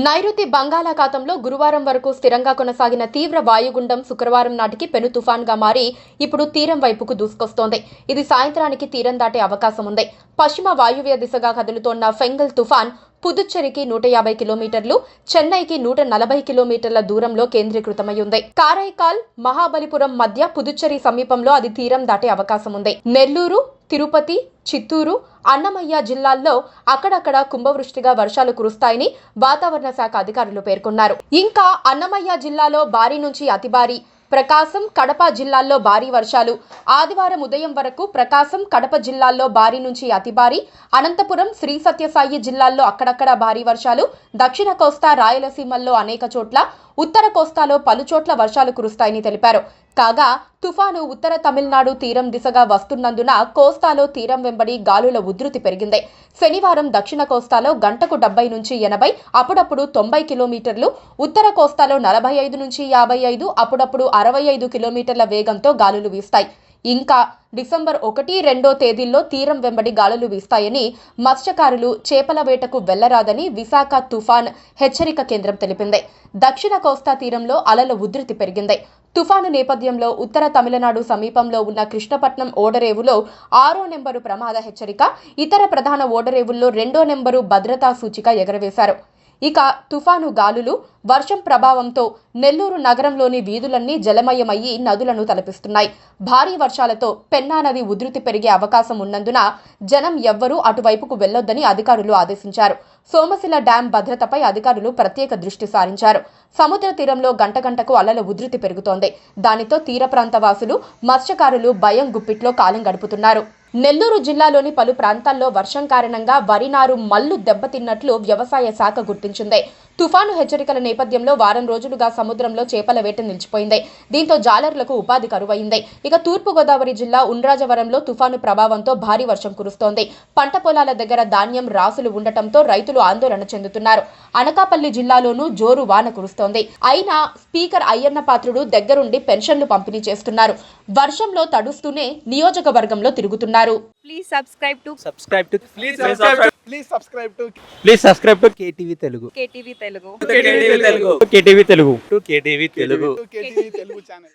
నైరుతి బంగాళాఖాతంలో గురువారం వరకు స్థిరంగా కొనసాగిన తీవ్ర వాయుగుండం శుక్రవారం నాటికి పెను తుఫాన్గా మారి ఇప్పుడు తీరం వైపుకు దూసుకొస్తోంది. ఇది సాయంత్రానికి తీరం దాటే అవకాశం ఉంది. పశ్చిమ వాయువ్య దిశగా కదులుతోన్న ఫెంగల్ తుఫాన్ పుదుచ్చేరికి 150 కిలోమీటర్లు, చెన్నైకి 140 కిలోమీటర్ల దూరంలో కేంద్రీకృతమై ఉంది. కారైకాల్, మహాబలిపురం మధ్య పుదుచ్చేరి సమీపంలో అది తీరం దాటే అవకాశం ఉంది. నెల్లూరు, తిరుపతి, చిత్తూరు, అన్నమయ్య జిల్లాల్లో అక్కడక్కడ కుంభవృష్టిగా వర్షాలు కురుస్తాయని వాతావరణ శాఖ అధికారులు పేర్కొన్నారు. ఇంకా అన్నమయ్య జిల్లాలో భారీ నుంచి అతి భారీ, ప్రకాశం, కడప జిల్లాల్లో భారీ వర్షాలు. ఆదివారం ఉదయం వరకు ప్రకాశం, కడప జిల్లాల్లో భారీ నుంచి అతి భారీ, అనంతపురం, శ్రీ సత్యసాయి జిల్లాల్లో అక్కడక్కడ భారీ వర్షాలు, దక్షిణ కోస్తా, రాయలసీమల్లో అనేక చోట్ల, ఉత్తర కోస్తాలో పలుచోట్ల వర్షాలు కురుస్తాయని తెలిపారు. కాగా తుఫాను ఉత్తర తమిళనాడు తీరం దిశగా వస్తున్నందున కోస్తాలో తీరం వెంబడి గాలుల ఉధృతి పెరిగింది. శనివారం దక్షిణ కోస్తాలో గంటకు 70 నుంచి 80, అప్పుడప్పుడు 90 కిలోమీటర్లు, ఉత్తర కోస్తాలో 45 నుంచి 55, అప్పుడప్పుడు 65 కిలోమీటర్ల వేగంతో గాలులు వీస్తాయి. ఇంకా డిసెంబర్ 1, 2 తేదీల్లో తీరం వెంబడి గాలులు వీస్తాయని, మత్స్యకారులు చేపల వేటకు వెళ్లరాదని విశాఖ తుఫాన్ హెచ్చరిక కేంద్రం తెలిపింది. దక్షిణ కోస్తా తీరంలో అలల ఉధృతి పెరిగింది. తుఫాను నేపథ్యంలో ఉత్తర తమిళనాడు సమీపంలో ఉన్న కృష్ణపట్నం ఓడరేవులో 6వ నెంబరు ప్రమాద హెచ్చరిక, ఇతర ప్రధాన ఓడరేవుల్లో 2వ నెంబరు భద్రతా సూచిక ఎగరవేశారు. ఇక తుఫాను గాలులు, వర్షం ప్రభావంతో నెల్లూరు నగరంలోని వీధులన్నీ జలమయమయ్యి నదులను తలపిస్తున్నాయి. భారీ వర్షాలతో పెన్నా నది ఉధృతి పెరిగే అవకాశం ఉన్నందున జనం ఎవ్వరూ అటువైపుకు వెళ్లొద్దని అధికారులు ఆదేశించారు. సోమశిల డ్యాం భద్రతపై అధికారులు ప్రత్యేక దృష్టి సారించారు. సముద్ర తీరంలో గంటకు అలల ఉధృతి పెరుగుతోంది. దానితో తీర ప్రాంత వాసులు, మత్స్యకారులు భయం గుప్పిట్లో కాలం గడుపుతున్నారు. నెల్లూరు జిల్లాలోని పలు ప్రాంతాల్లో వర్షం కారణంగా వరి నారు మల్లు దెబ్బతిన్నట్లు వ్యవసాయ శాఖ గుర్తించింది. తుఫాను హెచ్చరికల నేపథ్యంలో వారం రోజులుగా సముద్రంలో చేపల వేట నిలిచిపోయింది. దీంతో జాలర్లకు ఉపాధి కరువైంది. ఇక తూర్పుగోదావరి జిల్లా ఉండ్రాజవరంలో తుఫాను ప్రభావంతో భారీ వర్షం కురుస్తోంది. పంట పొలాల దగ్గర ధాన్యం రాసులు ఉండటంతో రైతులు ఆందోళన చెందుతున్నారు. అనకాపల్లి జిల్లాలోనూ జోరు వాన కురుస్తోంది. అయినా స్పీకర్ అయ్యన్న పాత్రుడు దగ్గరుండి పెన్షన్లు పంపిణీ చేస్తున్నారు. వర్షంలో తడుస్తూనే నియోజకవర్గంలో తిరుగుతున్నారు. Please subscribe to KTV Telugu. KTV Telugu. KTV Telugu. KTV Telugu. KTV Telugu channel.